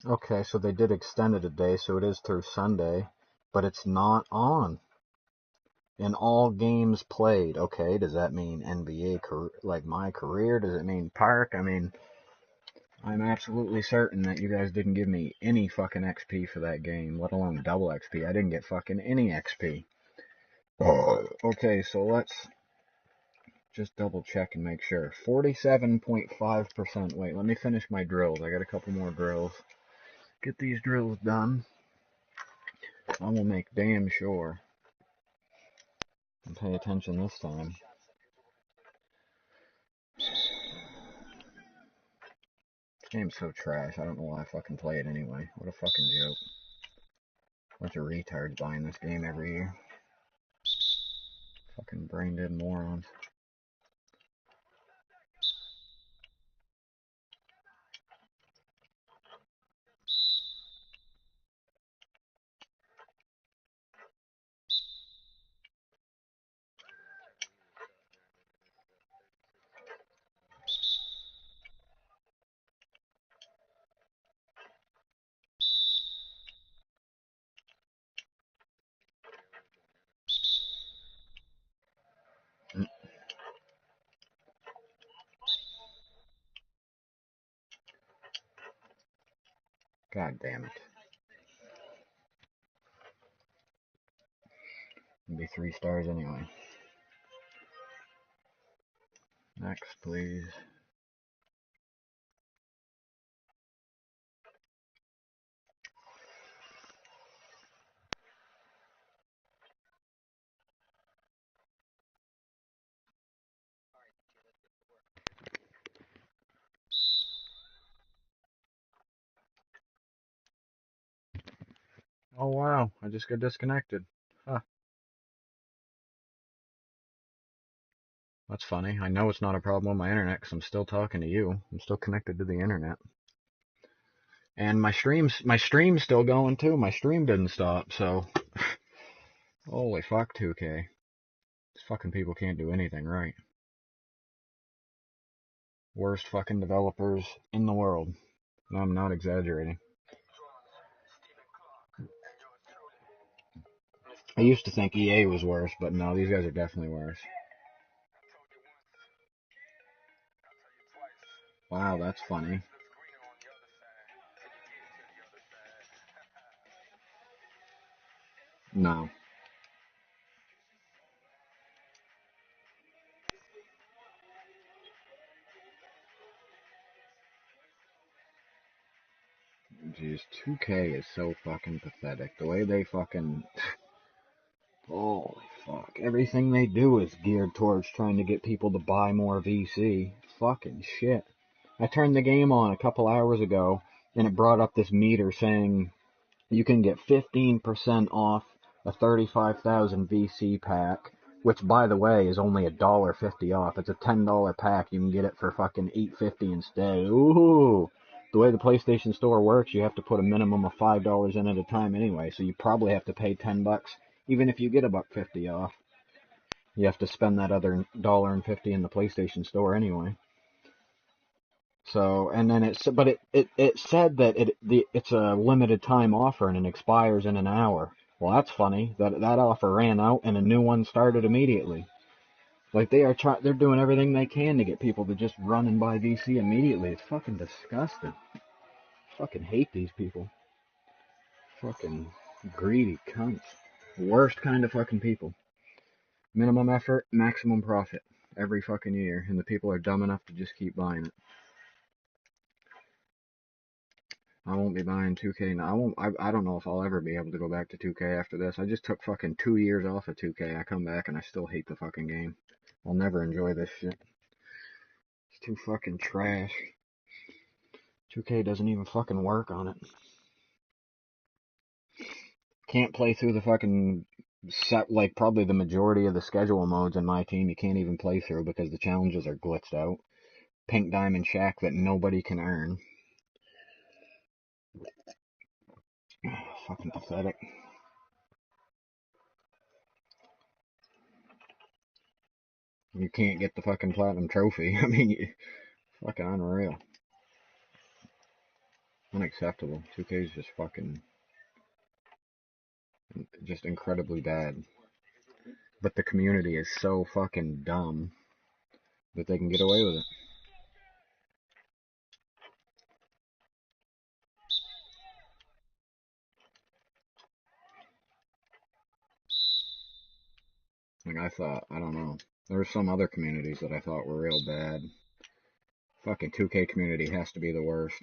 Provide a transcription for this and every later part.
Okay, so they did extend it a day, so it is through Sunday, but it's not on. In all games played. Okay, does that mean NBA like my career? Does it mean Park? I mean, I'm absolutely certain that you guys didn't give me any fucking XP for that game, let alone double XP. I didn't get fucking any XP. Okay, so let's just double check and make sure. 47.5%. Wait, let me finish my drills. I got a couple more drills. Get these drills done. I will make damn sure and pay attention this time. This game's so trash. I don't know why I fucking play it anyway. What a fucking joke. Bunch of retards buying this game every year. Fucking brain dead morons. God damn it. It'll be 3 stars anyway. Next, please. Oh wow, I just got disconnected. Huh. That's funny. I know it's not a problem with my internet because I'm still talking to you. I'm still connected to the internet. And my stream's still going too. My stream didn't stop, so holy fuck 2K. These fucking people can't do anything right. Worst fucking developers in the world. No, I'm not exaggerating. I used to think EA was worse, but no, these guys are definitely worse. Wow, that's funny. No. Jeez, 2K is so fucking pathetic. The way they fucking... Holy fuck. Everything they do is geared towards trying to get people to buy more VC. Fucking shit. I turned the game on a couple hours ago, and it brought up this meter saying you can get 15% off a 35,000 VC pack, which, by the way, is only $1.50 off. It's a $10 pack. You can get it for fucking $8.50 instead. Ooh. The way the PlayStation Store works, you have to put a minimum of $5 in at a time anyway, so you probably have to pay $10, even if you get a $1.50 off. You have to spend that other $1.50 in the PlayStation Store anyway. So, and then it said that it's a limited time offer and it expires in an hour. Well, that's funny. That offer ran out and a new one started immediately. Like they're doing everything they can to get people to just run and buy VC immediately. It's fucking disgusting. Fucking hate these people. Fucking greedy cunts. Worst kind of fucking people. Minimum effort, maximum profit every fucking year, and the people are dumb enough to just keep buying it. I won't be buying 2K now. I don't know if I'll ever be able to go back to 2K after this. I just took fucking 2 years off of 2K. I come back and I still hate the fucking game. I'll never enjoy this shit. It's too fucking trash. 2K doesn't even fucking work on it. Can't play through the fucking set, like probably the majority of the schedule modes in my team. You can't even play through because the challenges are glitched out. Pink Diamond Shack that nobody can earn. Fucking pathetic. You can't get the fucking platinum trophy. I mean, fucking unreal. Unacceptable. 2K is just fucking, just incredibly bad. But the community is so fucking dumb that they can get away with it. Like, I don't know. There were some other communities that I thought were real bad. Fucking 2K community has to be the worst.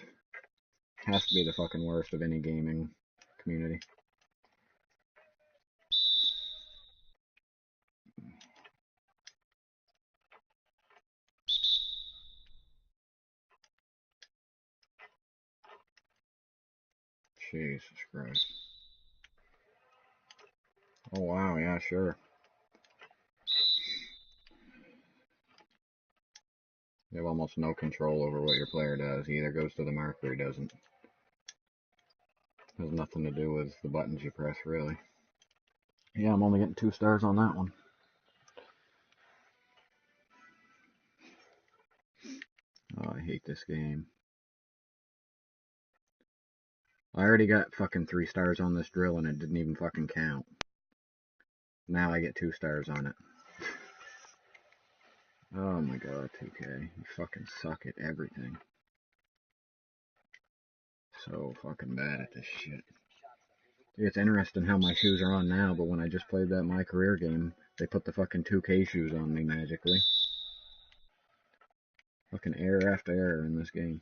Has to be the fucking worst of any gaming community. Jesus Christ. Oh wow, yeah, sure. You have almost no control over what your player does. He either goes to the mark or he doesn't. Has nothing to do with the buttons you press, really. Yeah, I'm only getting 2 stars on that one. Oh, I hate this game. I already got fucking 3 stars on this drill and it didn't even fucking count. Now I get 2 stars on it. Oh my god, 2K. You fucking suck at everything. So fucking bad at this shit. It's interesting how my shoes are on now, but when I just played that My Career game, they put the fucking 2K shoes on me magically. Fucking error after error in this game.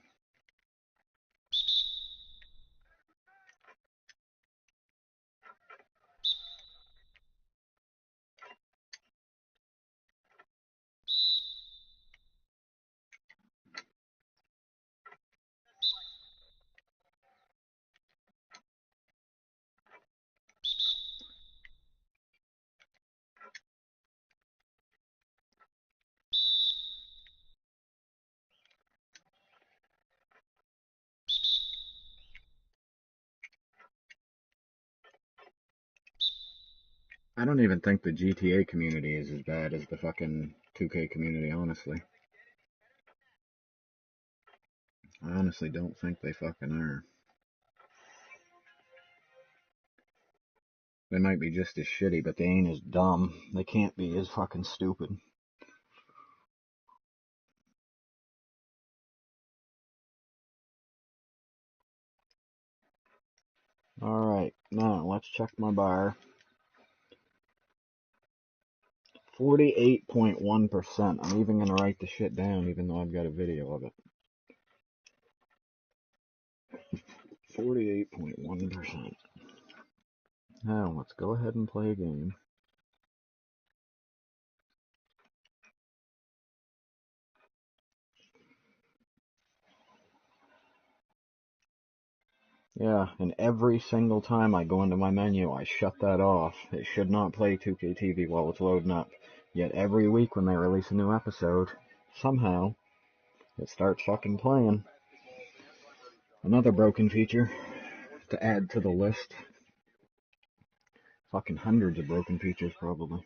I don't even think the GTA community is as bad as the fucking 2K community, honestly. I honestly don't think they fucking are. They might be just as shitty, but they ain't as dumb. They can't be as fucking stupid. Alright, now let's check my bar. 48.1%. I'm even gonna write the shit down, even though I've got a video of it. 48.1%. Now, let's go ahead and play a game. Yeah, and every single time I go into my menu, I shut that off. It should not play 2K TV while it's loading up. Yet every week when they release a new episode, somehow, it starts fucking playing. Another broken feature to add to the list. Fucking hundreds of broken features, probably.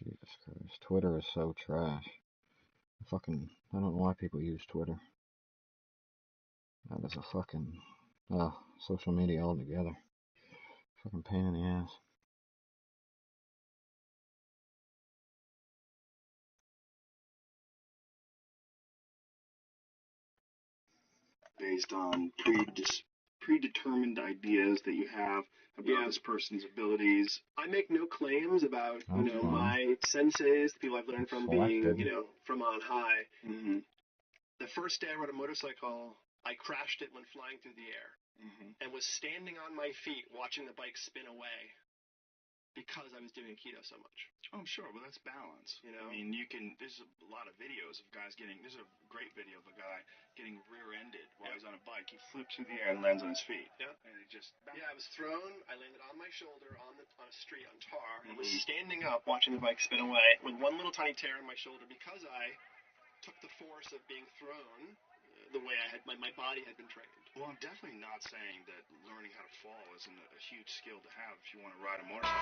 Jesus Christ. Twitter is so trash. I don't know why people use Twitter. That is a fucking, social media altogether. Fucking pain in the ass. Based on predetermined ideas that you have about this person's abilities. I make no claims about, my senseis, the people I've learned from Selected. being, from on high. Mm-hmm. The first day I rode a motorcycle, I crashed it when flying through the air and was standing on my feet watching the bike spin away because I was doing Aikido so much. Oh, sure. Well, that's balance. I mean, there's a lot of videos of guys there's a great video of a guy getting rear-ended while he's on a bike. He flips through the air and lands on his feet. Yeah. And it just... Yeah, I was thrown. I landed on my shoulder on a street on tar and was standing up watching the bike spin away with one little tiny tear on my shoulder because I took the force of being thrown the way my body had been trained. Well, I'm definitely not saying that learning how to fall isn't a huge skill to have if you want to ride a motorcycle.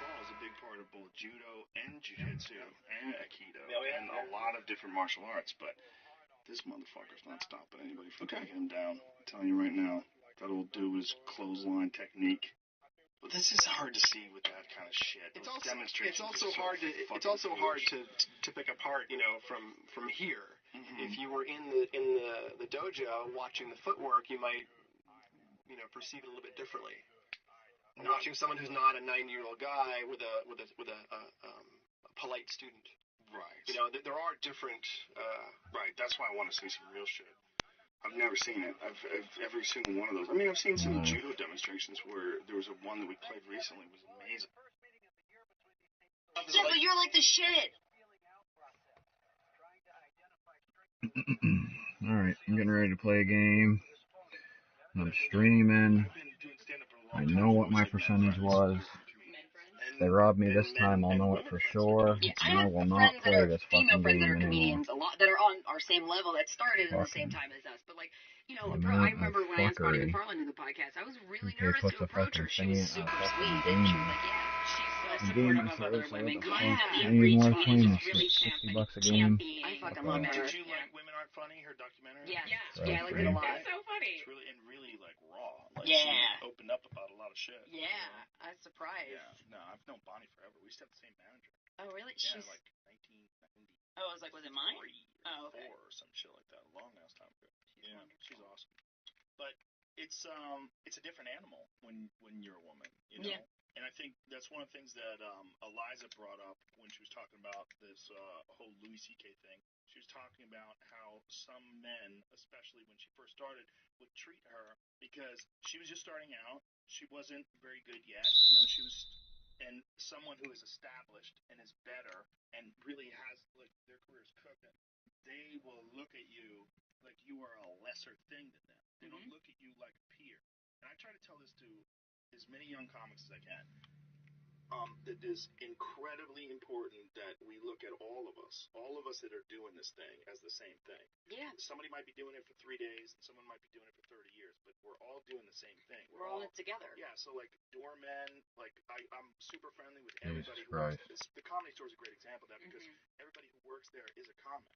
Fall is a big part of both judo and jiu-jitsu and aikido and a lot of different martial arts, but this motherfucker's not stopping anybody from taking him down. I'm telling you right now, that old dude with his clothesline technique. But this is hard to see with that kind of shit. It's also hard to pick apart, from here. Mm-hmm. If you were in the dojo watching the footwork, you might, perceive it a little bit differently. And watching someone who's not a 90-year-old guy with a polite student. Right. There are different. Right. That's why I want to see some real shit. I've never seen it. I've every single one of those. I mean, I've seen some judo demonstrations where there was one that we played recently. It was amazing. Yeah, but you're like the shit. Alright, I'm getting ready to play a game. I'm streaming. I know what my percentage was. If they rob me this time, I'll know it for sure. Yeah, and I will not play this fucking game anymore. Comedians, a lot that are on our same level that started at the same time as us. But like, I remember when I asked Bonnie McFarlane to the podcast, I was really nervous to approach her. She was super sweet, and she was like, she's so supportive of other women. $60 a game. I fucking love her. Did you like Women Aren't Funny, her documentary? Yeah, I liked it a lot. It's so funny. It's really like raw. Like, she opened up about a lot of shit. Yeah, I was surprised. Yeah, no, I've known Bonnie forever. We used to have the same manager. Oh, really? Yeah, like 1990. Oh, was it mine? Or 4 or some shit like that. A long ass time ago. Yeah, she's awesome. But it's a different animal when you're a woman, Yeah. And I think that's one of the things that Eliza brought up when she was talking about this whole Louis C.K. thing. She was talking about how some men, especially when she first started, would treat her because she was just starting out. She wasn't very good yet. She was, and someone who is established and is better and really has like their careers cooking, they will look at you like you are a lesser thing than them. They don't look at you like a peer. And I try to tell this to as many young comics as I can. That it is incredibly important that we look at all of us that are doing this thing as the same thing. Yeah. Somebody might be doing it for 3 days, and someone might be doing it for 30 years, but we're all doing the same thing. We're all in it together. Yeah, so like doormen, like I'm super friendly with everybody who Christ. works. The Comedy Store is a great example of that because everybody who works there is a comic.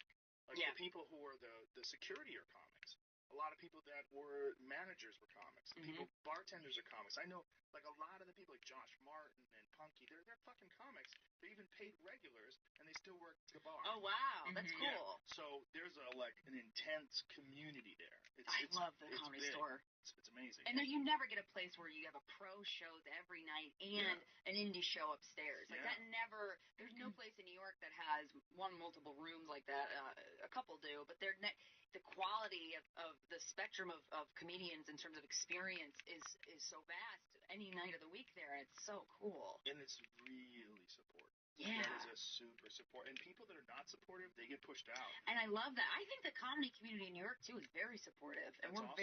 Like the people who are the security are comics. A lot of people that were managers were comics. People, bartenders are comics. I know, like, a lot of the people, like Josh Martin and Punky, they're fucking comics. They're even paid regulars, and they still work the bar. Oh, wow. That's cool. Yeah. So there's an intense community there. I love the Comedy Store. It's amazing. And then you never get a place where you have a pro shows every night and an indie show upstairs. Like that never. There's no place in New York that has multiple rooms like that. A couple do, but the quality of the spectrum of comedians in terms of experience is so vast. Any night of the week there, it's so cool. And it's really supportive. Yeah. That is a super support. And people that are not supportive, they get pushed out. And I love that. I think the comedy community in New York, too, is very supportive. And That's awesome.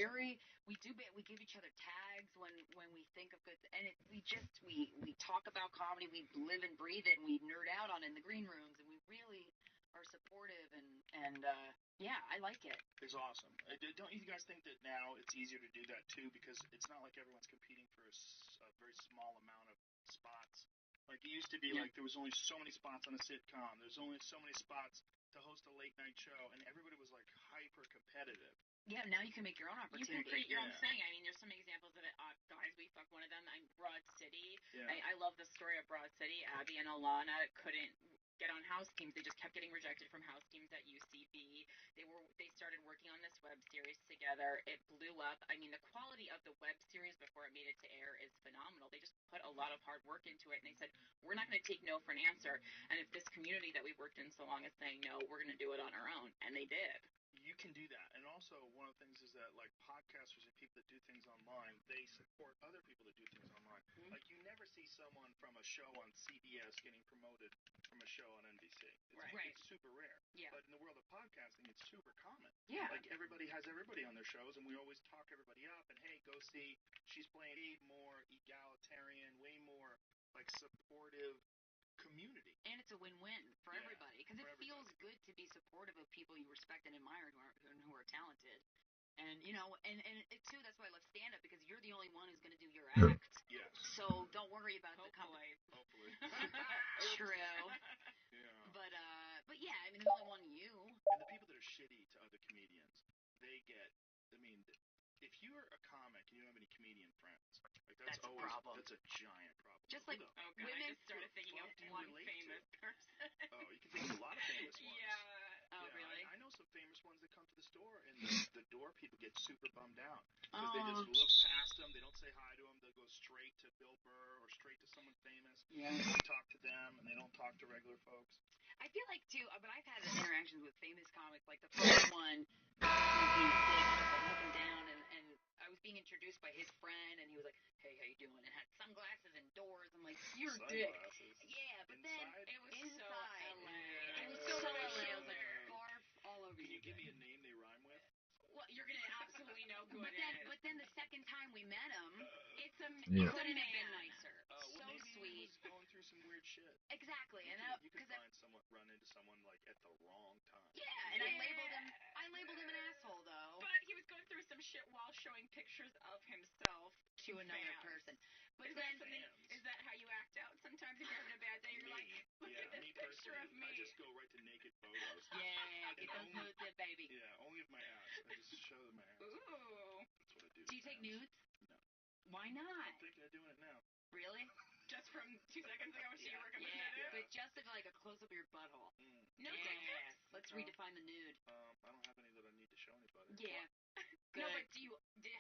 We give each other tags when we think of good, and we talk about comedy, we live and breathe it, and we nerd out on it in the green rooms, and we really are supportive, and I like it. It's awesome. Don't you guys think that now it's easier to do that, too, because it's not like everyone's competing for a very small amount of spots. Like, it used to be like there was only so many spots on a sitcom. There's only so many spots to host a late-night show, and everybody was, like, hyper-competitive. Yeah, now you can make your own opportunity. You can create your own thing. I mean, there's some examples of it. Guys, we fuck one of them. I'm Broad City. Yeah. I love the story of Broad City. Abby and Alana couldn't get on house teams. They just kept getting rejected from house teams at UCB. They started working on this web series together. It blew up. I mean, the quality of the web series before it made it to air is phenomenal. They just put a lot of hard work into it, and they said, we're not going to take no for an answer. And if this community that we've worked in so long is saying no, we're going to do it on our own. And they did. You can do that. And also, one of the things is that, like, podcasters and people that do things online, they support other people that do things online. Like, you never see someone from a show on CBS getting promoted from a show on NBC. It's super rare. Yeah. But in the world of podcasting, it's super common. Yeah. Like, everybody has everybody on their shows, and we always talk everybody up, and, hey, go see, she's playing a more egalitarian, way more, like, supportive community. And it's a win-win for everybody, because it feels good to be supportive of people you respect and admire who are talented. And and it too. That's why I love stand up, because you're the only one who's gonna do your act. Yes. So don't worry about Hopefully. Hopefully. True. Yeah. But yeah, I mean, there's only one you. And the people that are shitty to other comedians, they get. I mean, if you're a comic and you don't have any comedian friends, like That's a always problem. that's a giant problem. Just Who like the Oh god, I women. just started thinking of fuck do you one relate to? famous person. Oh, you can think of a lot of famous ones. Yeah. Oh, Yeah, really? I know some famous ones that come to the store, and the door people get super bummed out because Oh. they just look past them. They don't say hi to them. They'll go straight to Bill Burr or straight to someone famous. Yeah. They don't talk to them, and they don't talk to regular folks. I feel like too, but I've had interactions with famous comics. Like the first one, was being a dick, like looking down, and I was being introduced by his friend, and he was like, "Hey, how you doing?" And had sunglasses and doors. I'm like, "You're a dick." Sunglasses. Yeah, but then Inside? It was inside, so LA. it was So so LA. LA. I was like, barf all over Can you. you give me a name they rhyme with? Well, you're gonna absolutely know who But it is. then the second time we met him, It's a Yeah. it's a couldn't have been man. nicer. Well, So maybe he sweet. was going through some weird shit. Exactly, You and could, you could because run into someone like at the wrong time. yeah, and I Yeah. labeled him an asshole though But he was going through some shit while showing pictures of himself to another fans. person. But Is then that something? Fans. Is that how you act out? Sometimes if you're having a bad day, you're Me, like, look yeah, at this me picture of personally, me. I just go right to naked photos. yeah, get those only- nudes in, baby. Yeah, only of my abs. I just show them my abs. Ooh, That's what I do. Do you take nudes? No. Why not? I'm thinking of doing it now. Really? just from 2 seconds ago, she Yeah. recommended Yeah, it. but just like a close up of your butthole. No Yeah. dick pics? Let's No. redefine the nude. I don't have any that I need to show anybody. Yeah. No, Good. but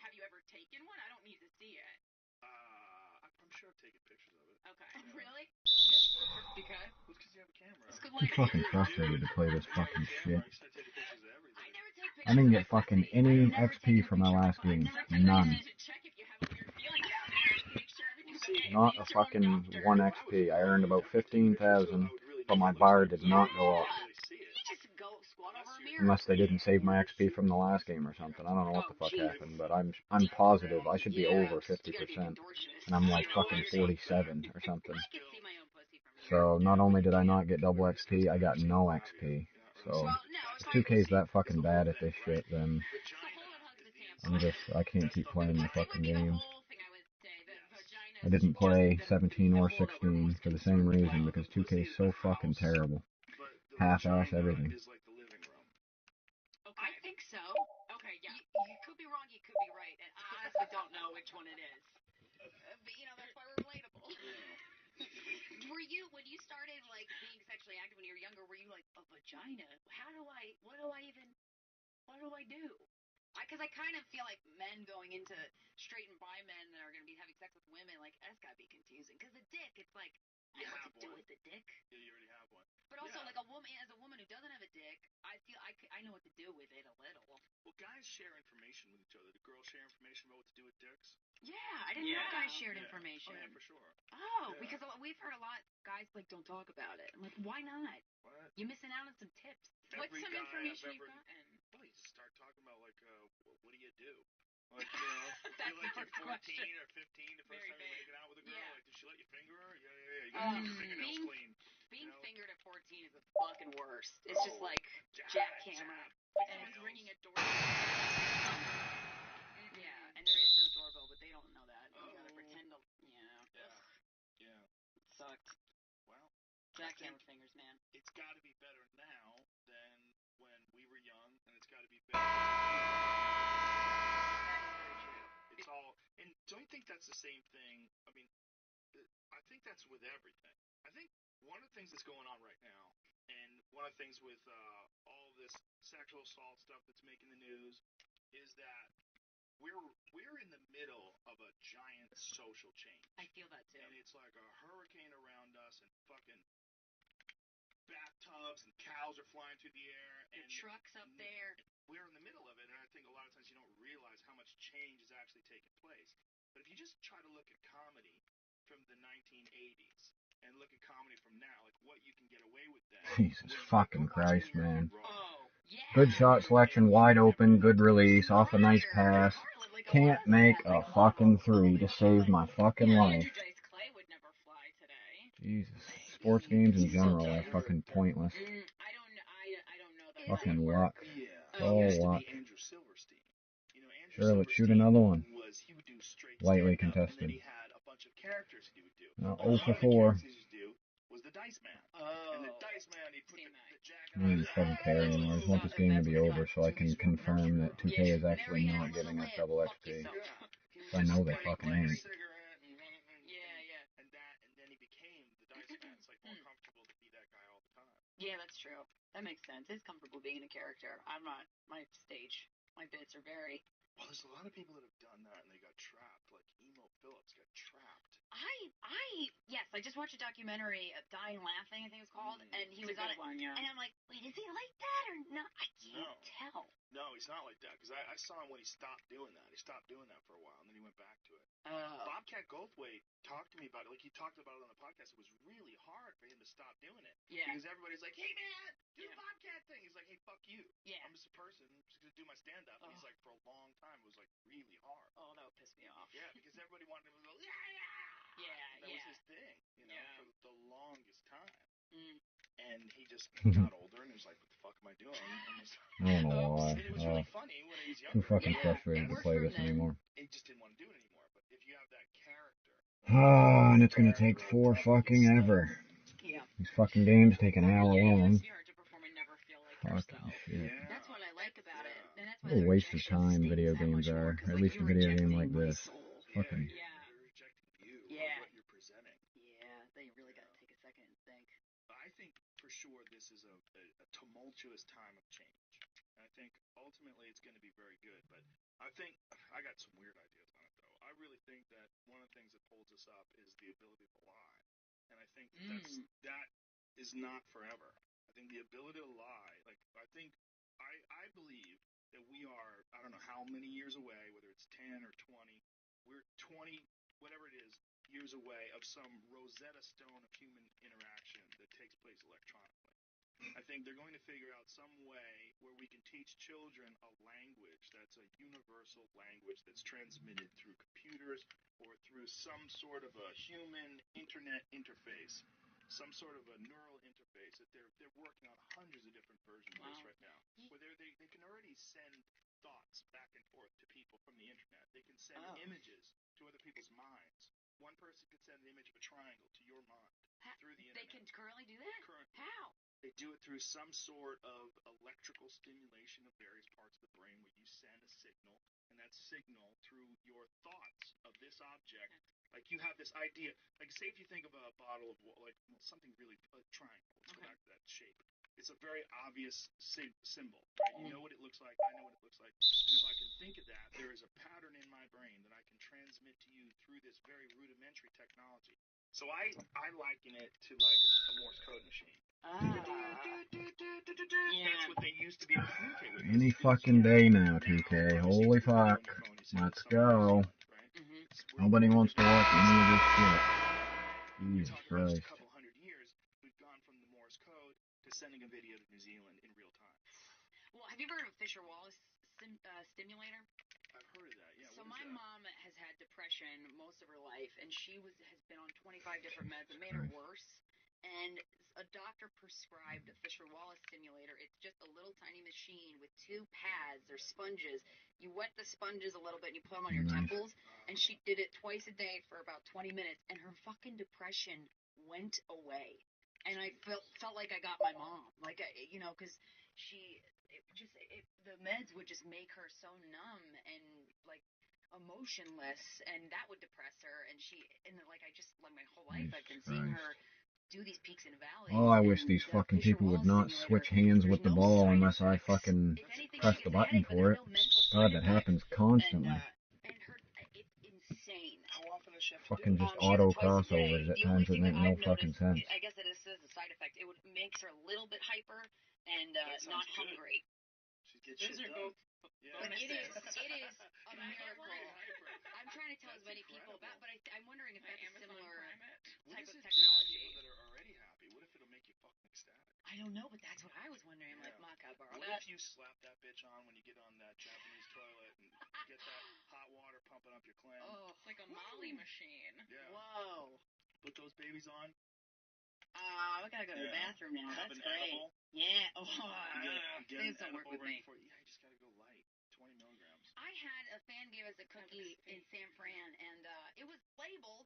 have you ever taken one? I don't need to see it. I'm sure I've taken pictures of it. Okay. Yeah. Really? Yeah. Just because? Well, it's because you have a camera. It's good I'm life. fucking frustrated to play this If I had a fucking camera, shit. I start taking pictures of everything. I never take pictures. I didn't of get my fucking pussy. any I've never XP taken a from my picture of last my- game. I've never taken None. You need to check if you have a weird feeling down there. Make sure everything's okay. Not See a your own fucking doctor. 1 XP. I earned about 15,000, but my bar did not go up. You just go squat over a mirror. Unless they didn't save my XP from the last game or something. I don't know what the fuck happened, but I'm positive I should be over 50%, and I'm like fucking 47 or something. I can see my own pussy from here. So not only did I not get double XP, I got no XP. So Well, no, if 2K's that fucking bad at this shit, then it's the hole that hugs the tampon. I can't keep playing the It would fucking be the game. whole thing, I would say. The vagina. I didn't play 17 or 16 for the same reason, because 2K's so fucking terrible. Half-ass everything. Is like the living room. Okay. I think so. Okay, yeah. You could be wrong, you could be right, and I honestly don't know which one it is. But that's why we're relatable. Were you, when you started like being sexually active when you were younger, were you like, a vagina? What do I do? Because I kind of feel like men going into straight and bi men that are going to be having sex with women, like, that's got to be confusing. Because the dick, it's like, I know what to do with the dick. Yeah, you already have one. But also, Yeah. like, as a woman who doesn't have a dick, I feel I know what to do with it a little. Well, guys share information with each other. Do girls share information about what to do with dicks? Yeah, I didn't know guys shared Yeah. information. Oh, yeah, for sure. Oh, Yeah. because we've heard a lot, guys, like, don't talk about it. I'm like, why not? What? You're missing out on some tips. What's Every some guy information I've you've ever- gotten? Well, you start talking about, like, what do you do? Like, you know, That's you're like the you're 14 question. or 15, the first Very time you're big. making out with a girl, Yeah. like, did she let you finger her? Yeah. You gotta keep your fingernails being- clean. Being You know? fingered at 14 is the fucking worst. It's just like jackhammer. Like And someone's nails. ringing a doorbell. Yeah, and there is no doorbell, but they don't know that. You gotta Oh. pretend to, Yeah. it sucked. Well, Jackhammer fingers, man. it's got to be better now than when we were young, and it's got to be better. It's all, and don't you think that's the same thing? I mean, I think that's with everything. I think one of the things that's going on right now, and one of the things with all this sexual assault stuff that's making the news, is that we're in the middle of a giant social change. I feel that too. And it's like a hurricane around us, and fucking bathtubs and cows are flying through the air, The and trucks up there. we're in the middle of it. And I think a lot of times you don't realize how much change is actually taking place. But if you just try to look at comedy from the 1980s and look at comedy from now, like what you can get away with then. Jesus fucking Christ, man. Oh, yeah. Good shot selection, wide open, good release, off a nice pass. Can't make a fucking three to save my fucking life. Andrew Dice Clay would never fly today. Jesus. Sports games in general are fucking pointless. I don't know that. Fucking luck. Yeah. Oh, It used to luck. be Andrew Silverstein. You Sure, let's shoot Silverstein another one. was he would do straight Lightly stand-up, and contested. then he had a bunch of characters he would do. Now, One 0 for of the 4. characters he would do was the Dice Man. And the Dice Man, he'd put Seen the that. jacket I on don't his even fucking head. care That's anymore. I what just want he this was. game to be That's over so I can confirm that 2K is actually not giving us double XP. Yeah. He I know they fucking light a ain't. cigarette and Yeah. and then he became the Dice Man. It's like more comfortable to be that guy all the time. Yeah, that's true. That makes sense. It's comfortable being a character. I'm not. My bits are very. Well, there's a lot of people that have done that and they got trapped. Like Emo Phillips got trapped. Yes, I just watched a documentary, Dying Laughing, I think it's called, and he was on it. One, yeah. And I'm like, wait, is he like that or not? I can't No. tell. No, he's not like that because I saw him when he stopped doing that. He stopped doing that for a while and then he went back to it. Bobcat Goldthwait talked to me about it. Like he talked about it on the podcast. It was really hard for him to stop doing it. Yeah. Because everybody's like, "Hey man, do the Yeah. Bobcat thing." He's like, "Hey, fuck you. Yeah. I'm just a person. I'm just gonna do my stand up." And he's like, for a long time, it was like really hard. Oh, that would piss me off. Yeah, because everybody wanted him to go, yeah. Yeah, That was his thing, Yeah. for the longest time. Mm. And he just got older and he was like, "What the fuck am I doing?" And I don't know why. it was really funny when he was Too younger. fucking Yeah, frustrated it to worked play for this him then. anymore. He just didn't want to do it anymore. But if you have that character, And it's gonna take 4 fucking ever. Yeah. These fucking games take an hour Yeah, long. it's hard to perform and never feel like Fucking yourself. shit. That's what I like about it. And that's why What a the waste of rejection time stings video that games much more, are. 'cause, At like, least a you're video game rejecting like my this. soul. Fucking. Yeah. you're rejecting you Yeah. or what you're presenting. Yeah, they really got to take a second and think. I think for sure this is a tumultuous time of change. And I think ultimately it's going to be very good. But I think I got some weird ideas on it though. I really think that one of the things that holds us up is the ability to lie. And I think that is not forever. I think the ability to lie, like I believe that we are, I don't know how many years away, whether it's 10 or 20, we're 20, whatever it is, years away of some Rosetta Stone of human interaction that takes place electronically. I think they're going to figure out some way where we can teach children a language that's a universal language that's transmitted through computers or through some sort of a human internet interface, some sort of a neural interface that they're working on hundreds of different versions of this right now, where they can already send thoughts back and forth to people from the internet. They can send images to other people's minds. One person could send an image of a triangle to your mind through the internet. They can currently do that? Currently. How? They do it through some sort of electrical stimulation of various parts of the brain where you send a signal, and that signal through your thoughts of this object, like you have this idea, like say if you think of a bottle of something really, a triangle, let's go back to that shape. It's a very obvious symbol, right? You know what it looks like, I know what it looks like, and if I can think of that, there is a pattern in my brain that I can transmit to you through this very rudimentary technology. So I liken it to like a Morse code machine. That's what they used to be able to communicate with. Any fucking day now, 2K. Holy fuck. Let's go. Nobody wants to watch any of this shit. Jesus Christ. A couple hundred years, we've gone from the Morse code to sending a video to New Zealand in real time. Well, have you ever heard of Fisher Wallace stimulator? I've heard of that, yeah. So my mom has had depression most of her life, and she has been on 25 different meds that made her worse. And a doctor prescribed a Fisher Wallace stimulator. It's just a little tiny machine with 2 pads or sponges. You wet the sponges a little bit and you put them on your temples. And she did it twice a day for about 20 minutes, and her fucking depression went away. And I felt like I got my mom, like because the meds would just make her so numb and like emotionless, and that would depress her. And my whole life I've been seeing her do these peaks and valleys. Oh, I wish these fucking people would not switch hands with the ball unless I fucking press the button for it. God, that happens constantly. And it's insane. How often does she have to Fucking do it? just auto crossovers at times that make no fucking sense. I guess it is a side effect. It makes her a little bit hyper and not good. hungry. She gets shit done. But it is a miracle. I'm trying to tell as many people about, but I'm wondering if that's a similar type of technology. People that are already happy, what if it'll make you fucking ecstatic? I don't know, but that's what I was wondering. I'm like, Ma, can I borrow What that? if you slap that bitch on when you get on that Japanese toilet and you get that hot water pumping up your clam? Oh, It's like a Molly machine. Yeah. whoa. Put those babies on. I gotta go to the bathroom now. Have That's an great. edible. Yeah. Oh, You get things an don't work edible with right me. before. Yeah, you just gotta go light. 20 milligrams. I had a fan gave us a cookie in San Fran, and it was labeled,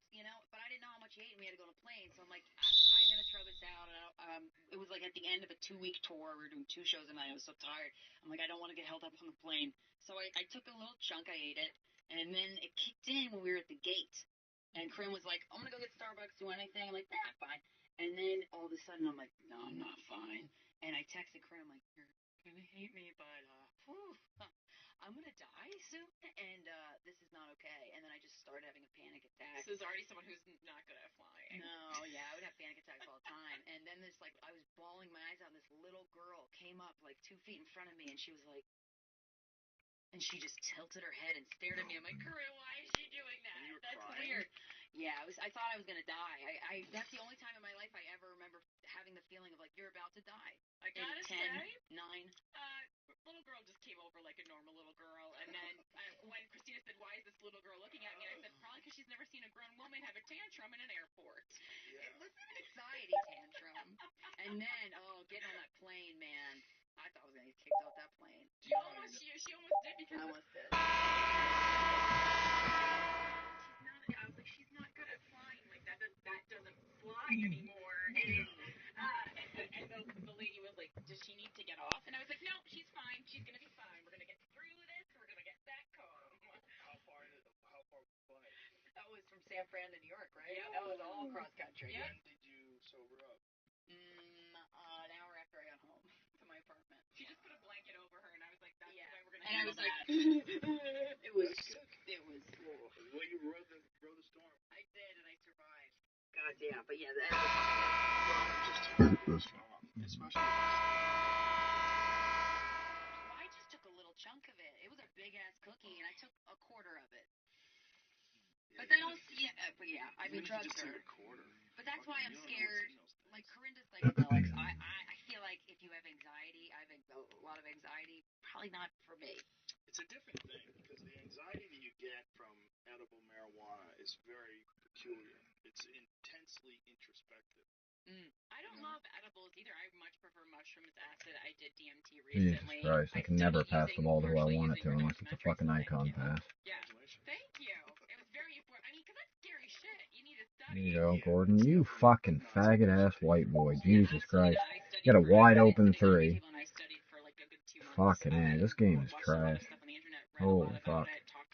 but I didn't know how much he ate, and we had to go on a plane. So I'm like, I'm gonna throw this out. And it was like at the end of a 2-week tour. We were doing 2 shows a night. I was so tired. I'm like, I don't want to get held up on the plane. So I took a little chunk. I ate it, and then it kicked in when we were at the gate. And Corinne was like, I'm gonna go get Starbucks. Do anything? I'm like, nah, fine. And then all of a sudden, I'm like, no, I'm not fine. And I texted Corinne. I'm like, you're gonna hate me, but I'm gonna die soon, and this is not okay. And then I just started having a panic attack. This is already someone who's not good at flying. No, yeah, I would have panic attacks all the time. And then I was bawling my eyes out, and this little girl came up like 2 feet in front of me, and she was like, and she just tilted her head and stared at me. I'm like, Corinne, why is she doing that? And you were That's crying? weird. Yeah, I thought I was gonna die. That's the only time in my life I ever remember having the feeling of like you're about to die. I gotta 10, say, 9. little girl just came over like a normal little girl, and then when Christina said, "Why is this little girl looking at me?" I said, "Probably because she's never seen a grown woman have a tantrum in an airport." It was an anxiety tantrum. And then, getting on that plane, man. I thought I was gonna get kicked off that plane. She almost did because I almost did. I was like, she's not good at flying. Like that doesn't fly anymore. And the lady was like, does she need to get off? And I was like, no, she's fine. She's gonna be fine. We're gonna get through this. We're gonna get back home. How far was the flight? That was from San Fran to New York, right? Yeah. That was all cross country. Yeah. When did you sober up? An hour after I got home to my apartment. She just put a blanket over her, and I was like, that's the way we're gonna And I handle was like, that. it was. Well, you rode the storm. I did, and I survived. God, yeah, but yeah, that was. Especially. Well, I just took a little chunk of it. It was a big ass cookie, and I took a quarter of it. But then also, I mean, drugs just are. take a quarter. But that's why I'm You don't know scared. what's in those Like Corinne's psychedelics, I feel like if you have anxiety, I have a lot of anxiety. Probably not for me. It's a different thing because the anxiety that you get from edible marijuana is very peculiar. It's intensely introspective. I don't love edibles either. I much prefer mushrooms, acid. I did DMT Jesus recently. Christ, I can never pass the ball to who I want it to unless it's a fucking icon pass. Yeah. Thank you. It was very important. I mean, because that's scary shit. You need to study. There you go, Gordon. You fucking faggot ass white boy. Jesus Christ. You got a wide open 3. Fucking A. This game is trash. Holy fuck.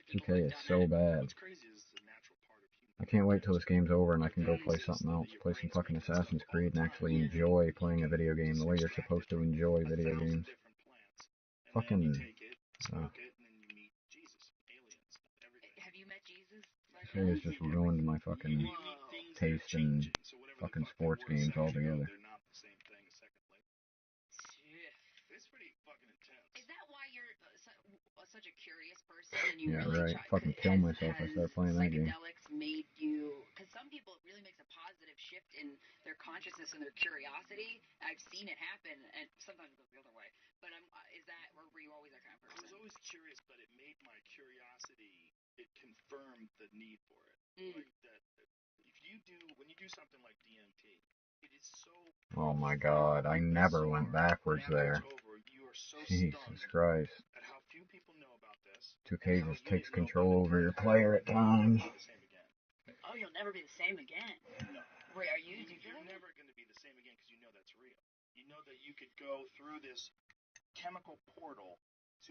2K is so bad. What's crazy is the natural part of human. I can't wait till this game's over and I can go play something else. Play some fucking Assassin's Creed and actually enjoy playing a video game the way you're supposed to enjoy video games. Fucking. Have you met Jesus? This has just ruined my fucking taste in fucking sports games altogether. They're not the same thing a second later. It's pretty fucking intense. Is that why you're such a curious person? And you Yeah, really right. Fucking kill myself if I start playing that game. Psychedelics made you, because some people it really makes a positive shift in their consciousness and their curiosity. I've seen it happen, and sometimes it goes the other way. But were you always that kind of person? I was always curious, but it made my curiosity. It confirmed the need for it. Like that, when you do something like DMT, it is so. Oh my god, I never went backwards there. You are so Jesus Christ. at how few people know about this. 2K just takes control over your player at times. Oh, you'll never be the same again. No. Wait, are you? You're never going to be the same again because you know that's real. You know that you could go through this chemical portal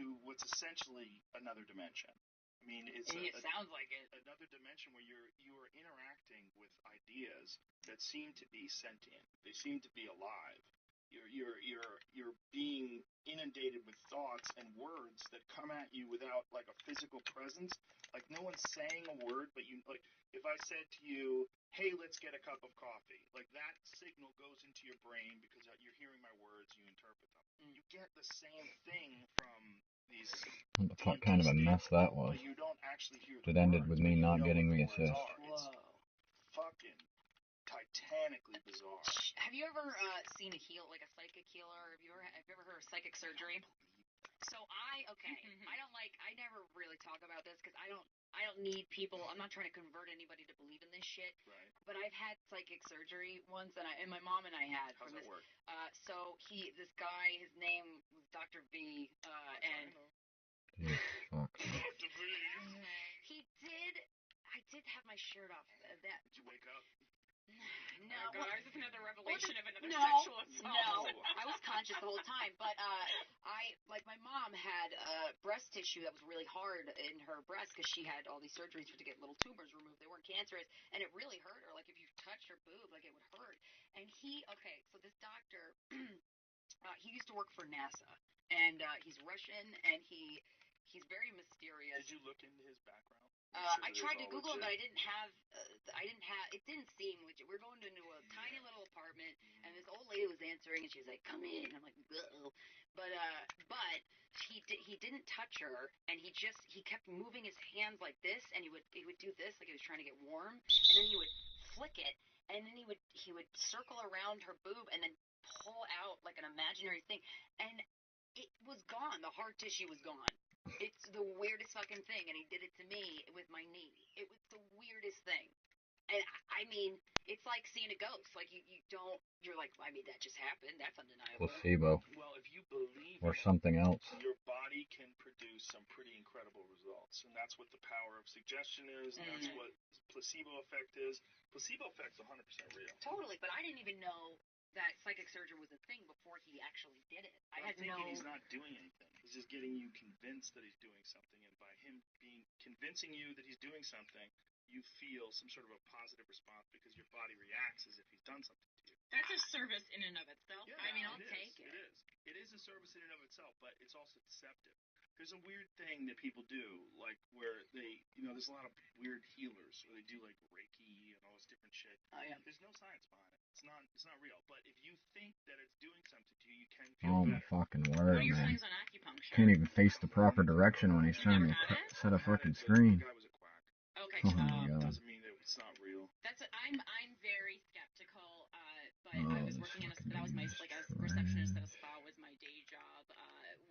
to what's essentially another dimension. I mean, it sounds like it. Another dimension where you are interacting with ideas that seem to be sentient. They seem to be alive. You're being inundated with thoughts and words that come at you without like a physical presence. Like no one's saying a word, but you like if I said to you, "Hey, let's get a cup of coffee," like that signal goes into your brain because you're hearing my words, you interpret them. You get the same thing from these. What the fuck kind of a mess that was? But you don't actually hear. It ended with me not getting the assist. Whoa. Fucking titanically bizarre. Have you ever seen a psychic healer? Have you ever heard of psychic surgery? So I never really talk about this because I don't need people. I'm not trying to convert anybody to believe in this shit. Right. But I've had psychic surgery once, and my mom and I had. How's that work? So this guy, his name was Dr. V, and. Fuck. Dr. V. did have my shirt off. That. Did you wake up? No. Oh God, ours is another revelation of another no, sexual assault. No, I was conscious the whole time, but my mom had breast tissue that was really hard in her breast because she had all these surgeries to get little tumors removed. They weren't cancerous, and it really hurt her. Like if you touched her boob, like it would hurt. And so this doctor, he used to work for NASA, and he's Russian, and he's very mysterious. Did you look into his background? I tried to Google him, but I didn't have. It didn't seem legit. We're going into a tiny little apartment, and this old lady was answering, and she's like, "Come in." And I'm like, "Uh-oh." But he didn't touch her, and he kept moving his hands like this, and he would do this like he was trying to get warm, and then he would flick it, and then he would circle around her boob, and then pull out like an imaginary thing, and it was gone. The hard tissue was gone. It's the weirdest fucking thing, and he did it to me with my knee. It was the weirdest thing. And I mean, it's like seeing a ghost. Like you're like, I mean, that just happened. That's undeniable. Placebo. Well, if you believe or something else. Your body can produce some pretty incredible results, and that's what the power of suggestion is, and that's what placebo effect is. Placebo effect's 100% real. Totally, but I didn't even know that psychic surgery was a thing before he actually did it. I'm thinking he's not doing anything. He's just getting you convinced that he's doing something, and by him convincing you that he's doing something, you feel some sort of a positive response because your body reacts as if he's done something to you. That's a service in and of itself. Yeah, I mean, I'll take it. It is a service in and of itself, but it's also deceptive. There's a weird thing that people do, like where they, there's a lot of weird healers, or they do like Reiki and all this different shit. Oh yeah. There's no science behind it. It's not real. But if you think that it's doing something to you, you can feel better. My fucking word, What are your man. feelings on acupuncture? Can't even face the proper direction when he's trying to set a fucking screen. The guy was a quack. Okay. Oh my God. Doesn't mean that it's not real. I'm very skeptical. But I was working that was my a receptionist at a spa was my day job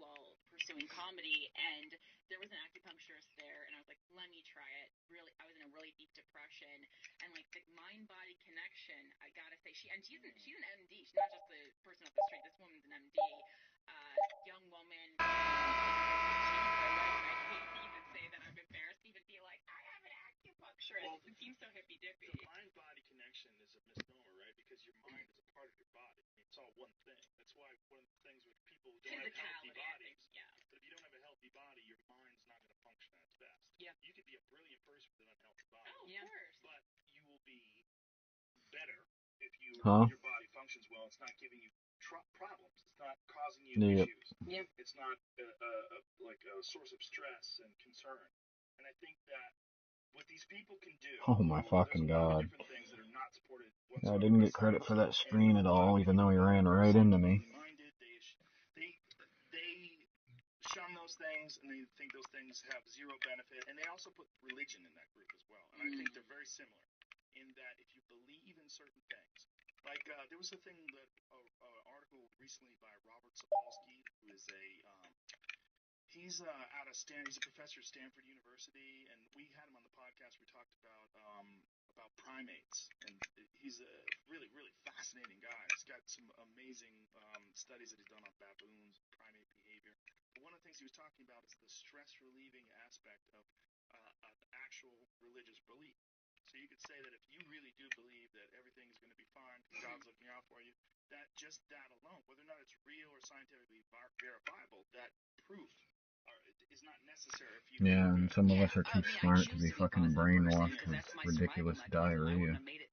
while pursuing comedy, and there was an acupuncturist there, and I was like, let me try it. Really, I was in a really deep depression, and like the mind-body connection, I gotta say, she's an MD. She's not just the person off the street. This woman's an MD. Young woman. I hate to even say that. I'm embarrassed to even be like, I have an acupuncturist. Well, it seems so hippy-dippy. The mind-body connection is a misnomer, right? Because your mind is a part of your body. I mean, it's all one thing. That's why one of the things with people who don't have healthy bodies, but if you don't have a healthy body, your mind's not going to function at its best. Yeah. You could be a brilliant person with an unhealthy body. Oh, of course. But you will be better if your body functions well. It's not giving you problems. It's not causing you issues. Yeah. It's not like a source of stress and concern. And I think that what these people can do. Oh my fucking God. I didn't get credit for that screen at all, even though he ran right into me. They shun those things, and they think those things have zero benefit, and they also put religion in that group as well. And I think they're very similar in that if you believe in certain things, like there was a thing that article recently by Robert Sapolsky, who is he's he's a professor at Stanford University, and we had him on the podcast. We talked about primates, and he's a really, really fascinating guy. He's got some amazing studies that he's done on baboons, primate behavior. But one of the things he was talking about is the stress-relieving aspect of an actual religious belief. So you could say that if you really do believe that everything's going to be fine because God's looking out for you, that alone, whether or not it's real or scientifically verifiable, that proof is not necessary if you and some of us are too smart to be fucking brainwashed with ridiculous diarrhea. I would have made it